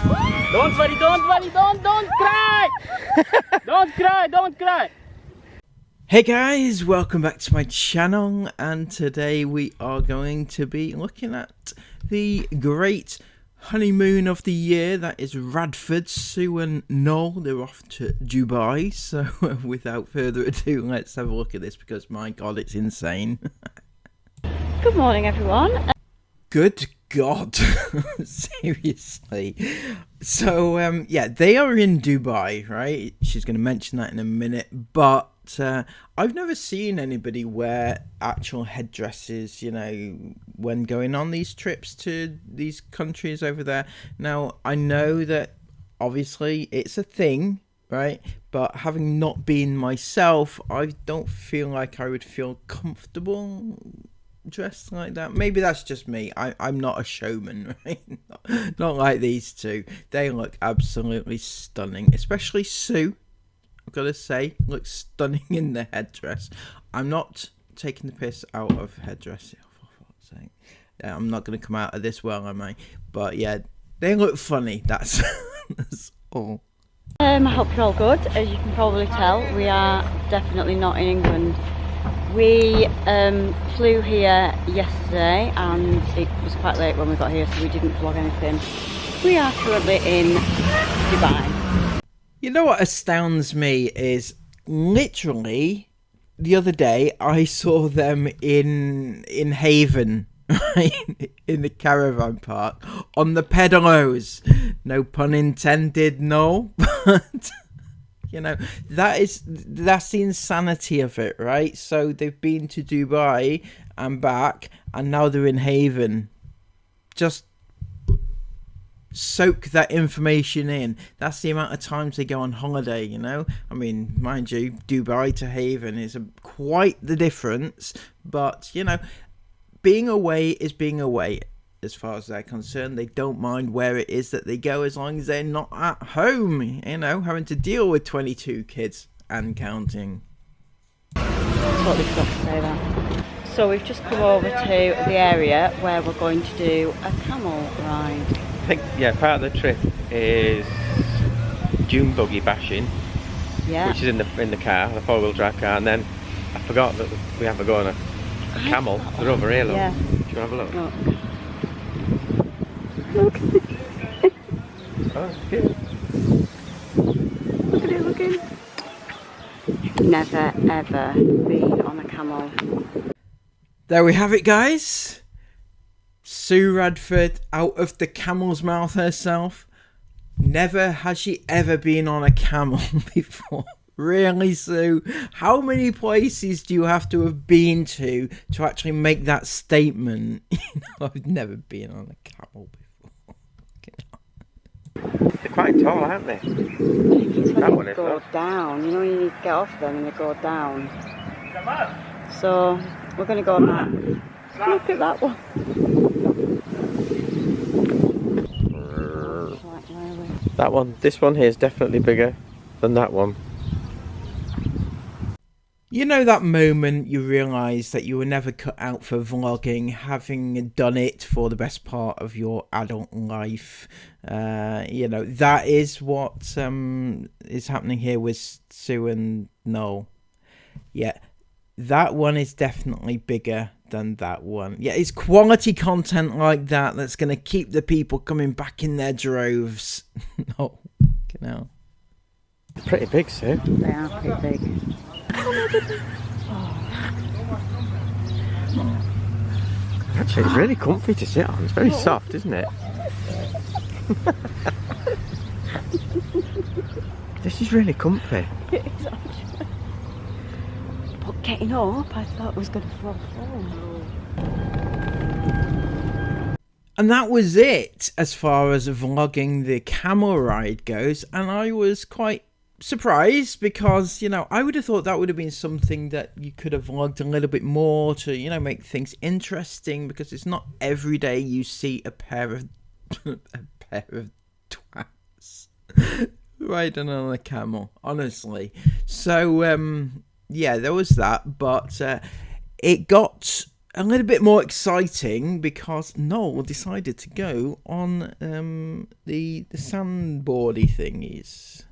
Don't worry, don't cry! Don't cry! Hey guys, welcome back to my channel, and today we are going to be looking at the great honeymoon of the year. That is Radfords. Sue and Noel, they're off to Dubai. So without further ado, let's have a look at this because my god, it's insane. Good morning, everyone. Good god. Seriously. So yeah, they are in Dubai, right? She's going to mention that in a minute, but I've never seen anybody wear actual headdresses, you know, when going on these trips to these countries over there. Now, I know that obviously it's a thing, right? But having not been myself, I don't feel like I would feel comfortable dressed like that. Maybe that's just me. I'm not a showman, right? Not like these two. They look absolutely stunning, especially Sue. I've got to say, looks stunning in the headdress. I'm not taking the piss out of headdress. I'm not going to come out of this well, am I? But yeah, they look funny. That's all. I hope you're all good. As you can probably tell, we are definitely not in England. We flew here yesterday and it was quite late when we got here, so we didn't vlog anything. We are currently in Dubai. You know what astounds me is literally the other day I saw them in Haven, right? In the caravan park on the pedalos. No pun intended, no. But you know, that's the insanity of it, right? So they've been to Dubai and back, and now they're in Haven. Just soak that information in. That's the amount of times they go on holiday, you know. I mean, mind you, Dubai to Haven is quite the difference, but you know, being away is being away. As far as they're concerned, they don't mind where it is that they go as long as they're not at home, you know, having to deal with 22 kids and counting. Totally forgot to say that. So we've just come over to the area where we're going to do a camel ride. I think, yeah, part of the trip is dune buggy bashing, which is in the car, the four-wheel drive car, and then I forgot that we have to go on a camel. They're over here, look. Yeah. Do you want to have a look? Look. Oh, it's cute. Look at it, look at it. Never ever been on a camel. There we have it, guys. Sue Radford out of the camel's mouth herself. Never has she ever been on a camel before. Really, Sue? How many places do you have to have been to actually make that statement? You know, I've never been on a camel before. They're quite tall, aren't they? It's when they go down. You know, you need to get off them and they go down. So we're going to go on that. Look at that one. That one, this one here is definitely bigger than that one. You know that moment you realise that you were never cut out for vlogging, having done it for the best part of your adult life. You know, that is what is happening here with Sue and Noel. Yeah, that one is definitely bigger than that one. Yeah, it's quality content like that that's going to keep the people coming back in their droves. No, you know. Pretty big, Sue. They are pretty big. Actually, it's really comfy to sit on. It's very soft, isn't it? This is really comfy. It is actually. But getting up, I thought it was going to fall forward. And that was it as far as vlogging the camel ride goes, and I was quite surprised because, you know, I would have thought that would have been something that you could have vlogged a little bit more to, you know, make things interesting, because it's not every day you see a pair of twats riding on a camel, honestly. So yeah, there was that, but it got a little bit more exciting because Noel decided to go on the sandboardy thingies.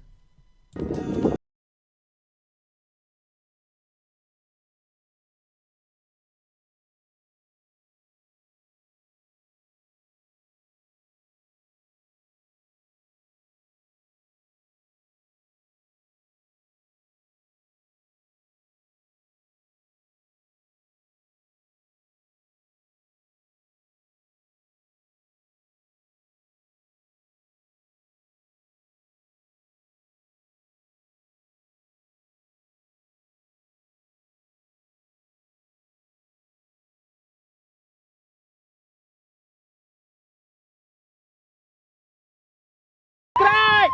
Cry!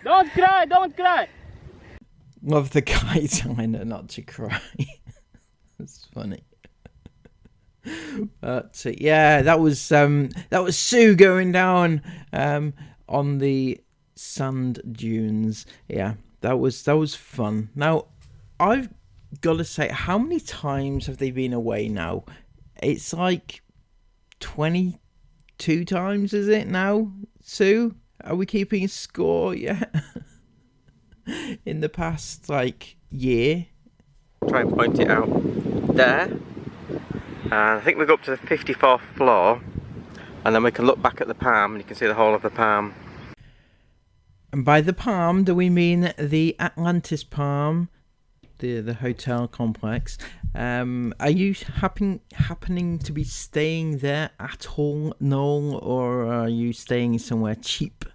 Don't cry, don't cry! Love the guy telling her not to cry. That's funny. But yeah, that was Sue going down on the sand dunes. Yeah, that was fun. Now, I've got to say, how many times have they been away now? It's like 22 times, is it now, Sue? Are we keeping score yet? In the past, like, year? Try and point it out. There. And I think we go up to the 54th floor. And then we can look back at the palm and you can see the whole of the palm. And by the palm, do we mean the Atlantis palm? The hotel complex. Are you happening to be staying there at all, Noel? Or are you staying somewhere cheap?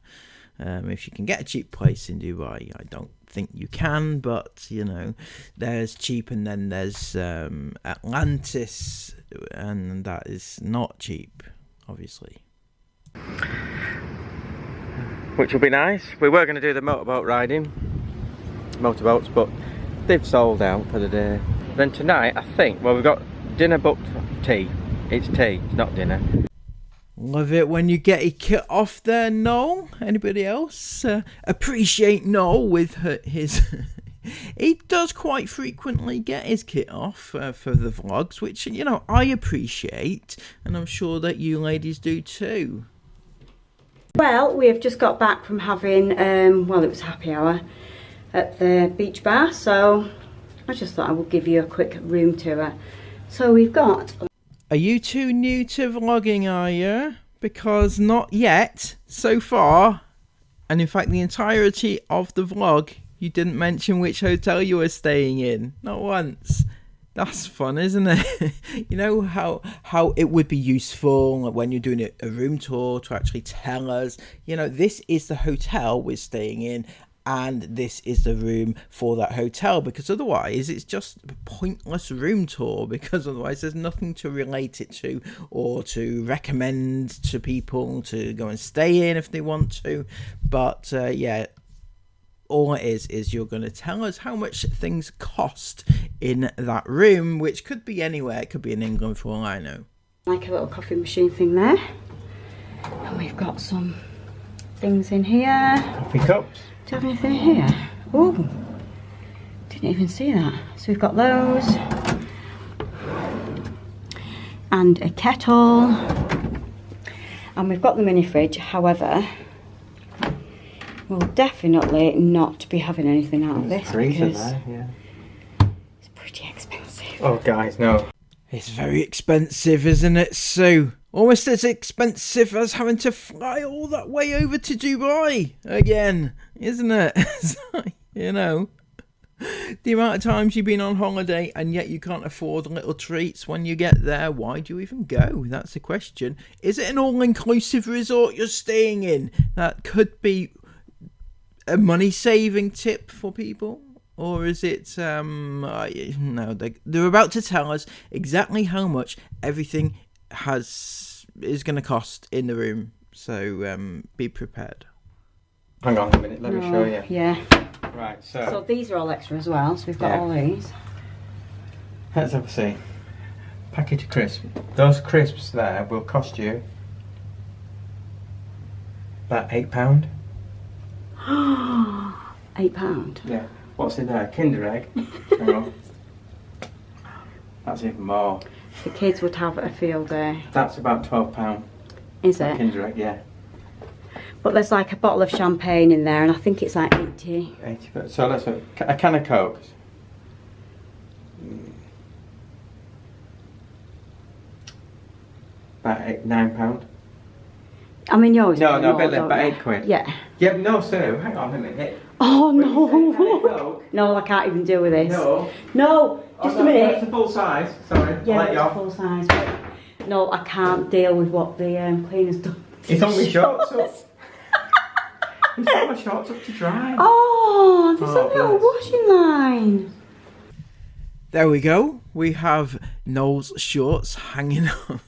If you can get a cheap place in Dubai, I don't think you can, but you know, there's cheap and then there's Atlantis, and that is not cheap, obviously. Which will be nice. We were going to do the motorboats, but they've sold out for the day. Then tonight, I think, well, we've got dinner booked for tea. It's tea, it's not dinner. Love it when you get your kit off there, Noel. Anybody else appreciate Noel with his... He does quite frequently get his kit off for the vlogs, which, you know, I appreciate. And I'm sure that you ladies do too. Well, we have just got back from having, well, it was happy hour at the beach bar. So I just thought I would give you a quick room tour. So we've got... Are you too new to vlogging, are you? Because not yet, so far. And in fact, the entirety of the vlog, you didn't mention which hotel you were staying in. Not once. That's fun, isn't it? You know how it would be useful when you're doing a room tour to actually tell us, you know, this is the hotel we're staying in. And this is the room for that hotel, because otherwise it's just a pointless room tour, because otherwise there's nothing to relate it to or to recommend to people to go and stay in if they want to. But yeah, all it is you're going to tell us how much things cost in that room, which could be anywhere. It could be in England for all I know. Like a little coffee machine thing there. And we've got some things in here. Coffee cups. Do you have anything here? Oh, didn't even see that. So we've got those. And a kettle. And we've got the mini fridge. However, we'll definitely not be having anything out of this because there, yeah. It's pretty expensive. Oh guys, no. It's very expensive, isn't it, Sue? Almost as expensive as having to fly all that way over to Dubai again, isn't it? You know, the amount of times you've been on holiday and yet you can't afford little treats when you get there. Why do you even go? That's the question. Is it an all-inclusive resort you're staying in? That could be a money-saving tip for people. Or is it, no, they're about to tell us exactly how much everything is going to cost in the room. So be prepared. Hang on a minute, let me show you. Yeah. Right, So these are all extra as well, so we've got all these. Let's have a see. Packet of crisps. Those crisps there will cost you about £8. £8? Yeah. What's in there? Kinder Egg. Hang on. That's even more. The kids would have a field day. That's about £12. Is it? Indirect, yeah. But there's like a bottle of champagne in there, and I think it's like 80. 80. So that's a can of Coke. About £9. I mean, yours. No, a bit less, about £8. Yeah. Yeah, no, sir. Hang on a minute. Oh When you say can of no! Coke, No, I can't even deal with this. no. No, just Oh, a minute. That's a full size. Sorry. I'll Yeah, let you it's off. full size. But no, I can't deal with what the cleaner's done. It's on my shorts up. He's got my shorts up to dry. Oh, there's Oh, a little bless. washing line. There we go. We have Noel's shorts hanging up.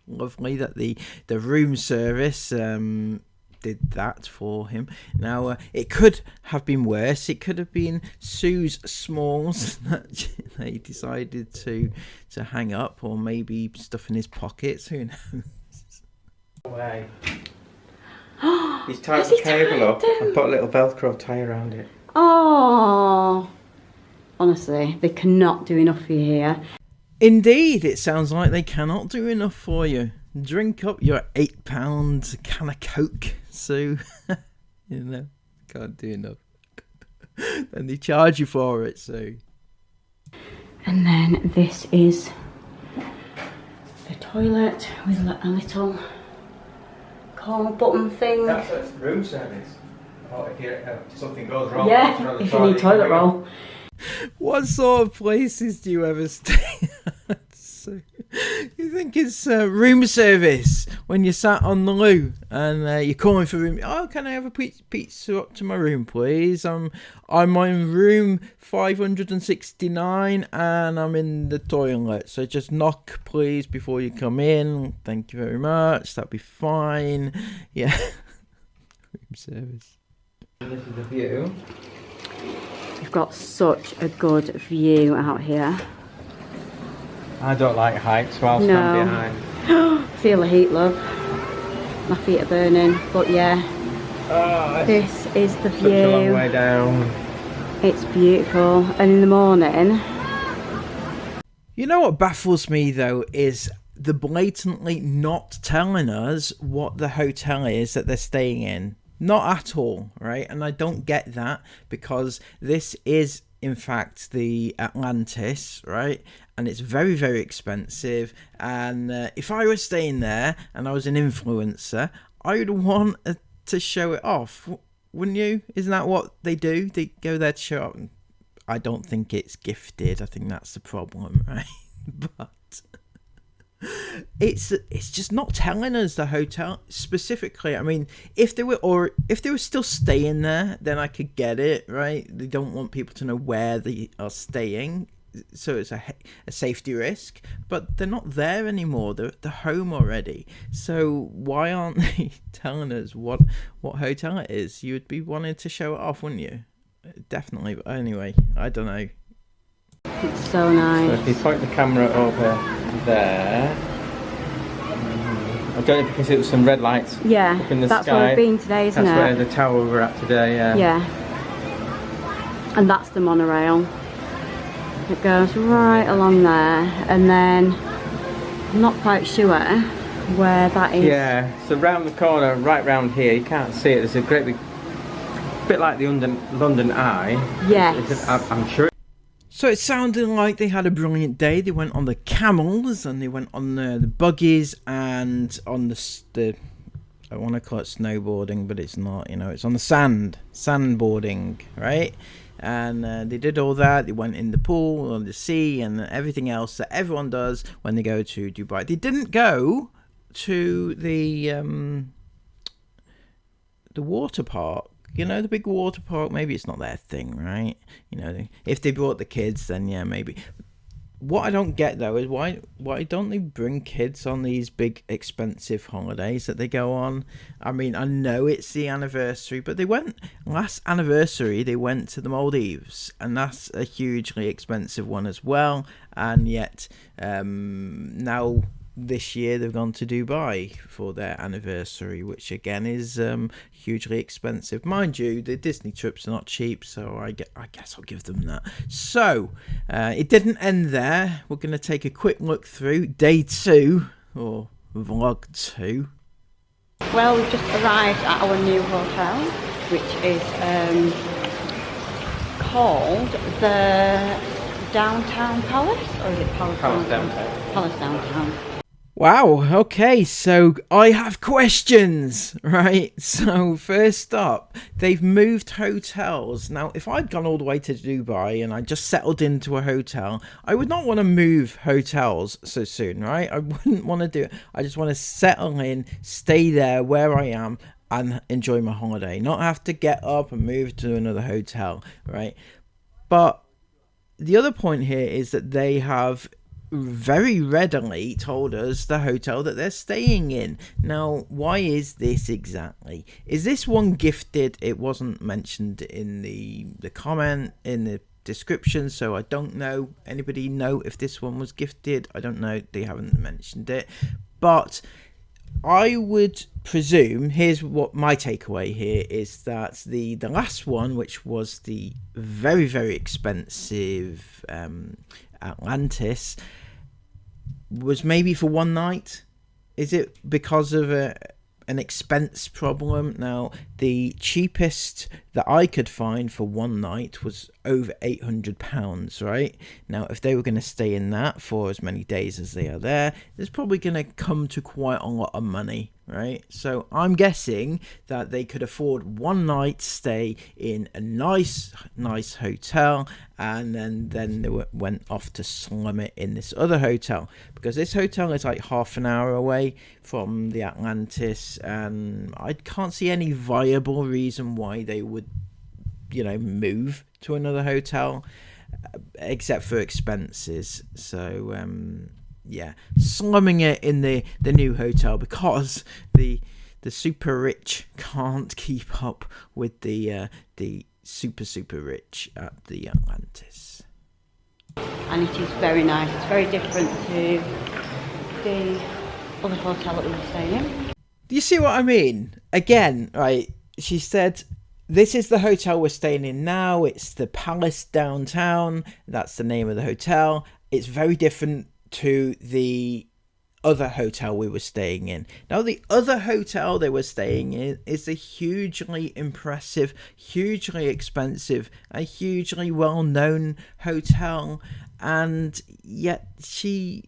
Lovely that the room service did that for him. Now, it could have been worse. It could have been Sue's smalls that they decided to hang up, or maybe stuff in his pockets. Who knows? Way. He's tied the cable up and put a little Velcro tie around it. Oh, honestly, they cannot do enough for you here. Indeed, it sounds like they cannot do enough for you. Drink up your £8 can of Coke, Sue. You know, can't do enough. And they charge you for it, Sue. And then this is the toilet with a little call button thing. That's a room service. Oh, if something goes wrong. Yeah, if you need toilet roll. What sort of places do you ever stay at? So, you think it's room service when you're sat on the loo and you're calling for room. Oh, can I have a pizza up to my room, please? I'm in room 569 and I'm in the toilet. So just knock, please, before you come in. Thank you very much. That'll be fine. Yeah, room service. This is the view. We've got such a good view out here. I don't like heights, so I'll stand behind. Feel the heat, love. My feet are burning, but yeah. Oh, This is the such view. a long way down. It's beautiful, and in the morning. You know what baffles me though is the blatantly not telling us what the hotel is that they're staying in. Not at all, right? And I don't get that because this is in fact the Atlantis, right? And it's very, very expensive. And if I was staying there and I was an influencer, I would want to show it off, wouldn't you? Isn't that what they do? They go there to show off. I don't think it's gifted. I think that's the problem, right? But it's just not telling us the hotel specifically. I mean, if they were still staying there, then I could get it, right? They don't want people to know where they are staying, so it's a safety risk. But they're not there anymore. They're at the home already. So why aren't they telling us what hotel it is? You would be wanting to show it off, wouldn't you? Definitely. But anyway, I don't know. It's so nice. So if you point the camera over there, I don't know if you can see there's some red lights Yeah, up in the that's sky. where we've been today, isn't That's it? where the tower we're at today, yeah. Yeah. And that's the monorail. It goes right along there, and then I'm not quite sure where that is. Yeah, so round the corner, right round here, you can't see it. There's a great big, bit like the London Eye. Yes. I'm sure. So it sounded like they had a brilliant day. They went on the camels and they went on the buggies and on the I want to call it snowboarding, but it's not. You know, it's on the sandboarding, right? And they did all that. They went in the pool, on the sea, and everything else that everyone does when they go to Dubai. They didn't go to the water park. You know, the big water park. Maybe it's not their thing, right? You know, if they brought the kids, then yeah, maybe. What I don't get though is why don't they bring kids on these big expensive holidays that they go on? I mean, I know it's the anniversary, but they went last anniversary. They went to the Maldives, and that's a hugely expensive one as well. And yet, now this year they've gone to Dubai for their anniversary, which again is hugely expensive. Mind you, the Disney trips are not cheap, so I guess I'll give them that. So it didn't end there. We're going to take a quick look through day 2, or vlog 2. Well, we've just arrived at our new hotel, which is called the Downtown Palace, or is it Palace Downtown? Palace Downtown. Wow, okay, so I have questions, right? So first up, they've moved hotels. Now, if I'd gone all the way to Dubai and I just settled into a hotel, I would not want to move hotels so soon, right? I wouldn't want to do it. I just want to settle in, stay there where I am, and enjoy my holiday. Not have to get up and move to another hotel, right? But the other point here is that they have very readily told us the hotel that they're staying in. Now, why is this exactly? Is this one gifted? It wasn't mentioned in the comment, in the description, so I don't know. Anybody know if this one was gifted? I don't know. They haven't mentioned it. But I would presume, here's what my takeaway here is, that the last one, which was the very, very expensive Atlantis, was maybe for one night. Is it because of an expense problem? Now, the cheapest that I could find for one night was over £800, right? Now, if they were going to stay in that for as many days as they are there, it's probably going to come to quite a lot of money, right? So I'm guessing that they could afford one night stay in a nice hotel, and then they went off to slum it in this other hotel, because this hotel is like half an hour away from the Atlantis, and I can't see any viable reason why they would, move to another hotel, except for expenses. So yeah, slumming it in the new hotel because the super rich can't keep up with the super rich at the Atlantis. And it is very nice. It's very different to the other hotel that we were staying in. Do you see what I mean? Again, right, she said, this is the hotel we're staying in now. It's the Palace Downtown. That's the name of the hotel. It's very different to the other hotel we were staying in. Now, the other hotel they were staying in is a hugely impressive, hugely expensive, a hugely well-known hotel, and yet she's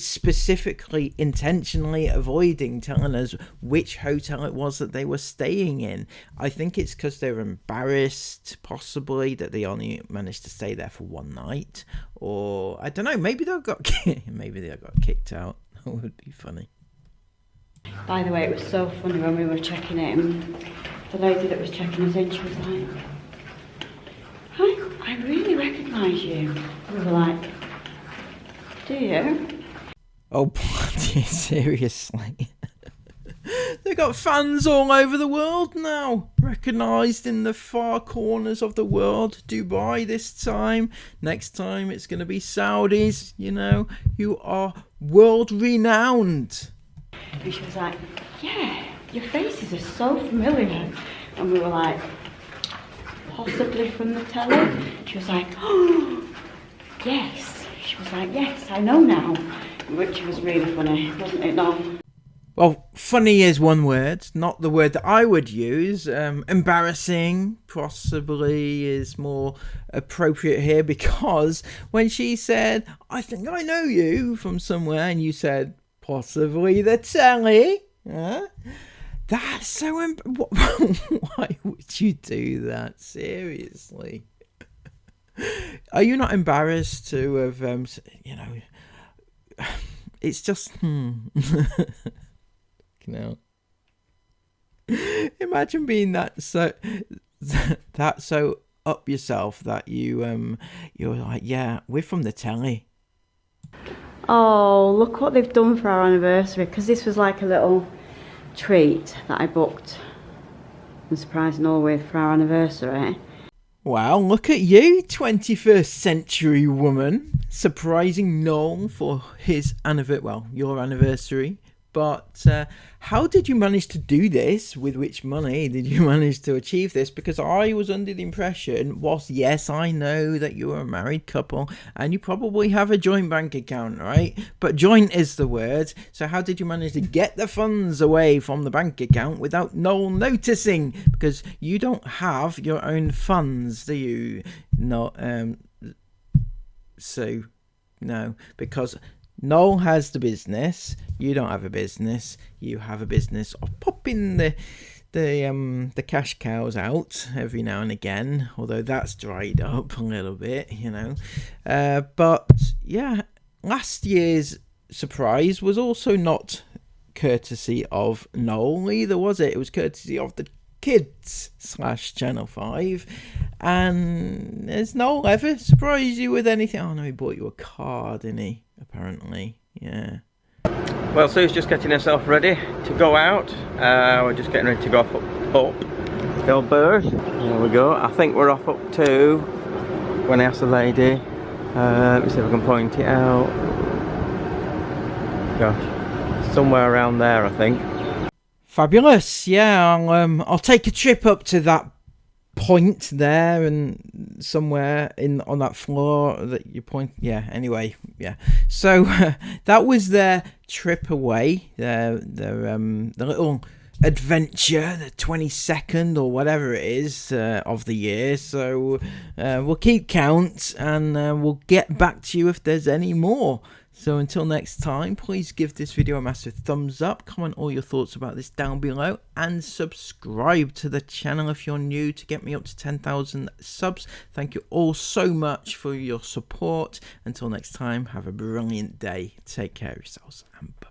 specifically, intentionally avoiding telling us which hotel it was that they were staying in. I think it's because they're embarrassed, possibly, that they only managed to stay there for one night. Or, I don't know, maybe they got kicked out. That would be funny. By the way, it was so funny when we were checking in. The lady that was checking us in, she was like, I really recognise you. We were like, do you? Oh, bloody seriously. They got fans all over the world now. Recognised in the far corners of the world. Dubai this time. Next time it's going to be Saudis. You are world renowned. And she was like, yeah, your faces are so familiar. And we were like, possibly from the telly? She was like, oh, yes. She was like, yes, I know now. Which was really funny, wasn't it, Dom? Well, funny is one word, not the word that I would use. Embarrassing possibly is more appropriate here, because when she said, I think I know you from somewhere, and you said, possibly the telly, that's so... Why would you do that? Seriously. Are you not embarrassed to have, it's just, Imagine being that so up yourself that you're like, yeah, we're from the telly. Oh, look what they've done for our anniversary, because this was like a little treat that I booked and surprised Norway for our anniversary. Wow, look at you, 21st century woman. surprising Noel for his your anniversary. But how did you manage to do this? With which money did you manage to achieve this? Because I was under the impression, yes, I know that you're a married couple and you probably have a joint bank account, right? But joint is the word. So how did you manage to get the funds away from the bank account without Noel noticing? Because you don't have your own funds, do you? No. So, no, because Noel has the business. You don't have a business. You have a business of popping the cash cows out every now and again. Although that's dried up a little bit, you know. But yeah, last year's surprise was also not courtesy of Noel either, was it? It was courtesy of the kids / Channel 5. And has Noel ever surprised you with anything? Oh no, he bought you a car, didn't he? Apparently, yeah. Well, Sue's just getting herself ready to go out. We're just getting ready to go up the old bird. There we go. I think we're off up to, when I asked the lady, let me see if I can point it out. Gosh, somewhere around there, I think. Fabulous, yeah. I'll take a trip up to that point there and somewhere on that floor that you point. Yeah, anyway, yeah. So that was their trip away, the little adventure, the 22nd or whatever it is of the year. So we'll keep count and we'll get back to you if there's any more. So until next time, please give this video a massive thumbs up, comment all your thoughts about this down below, and subscribe to the channel if you're new to get me up to 10,000 subs. Thank you all so much for your support. Until next time, have a brilliant day. Take care of yourselves and bye.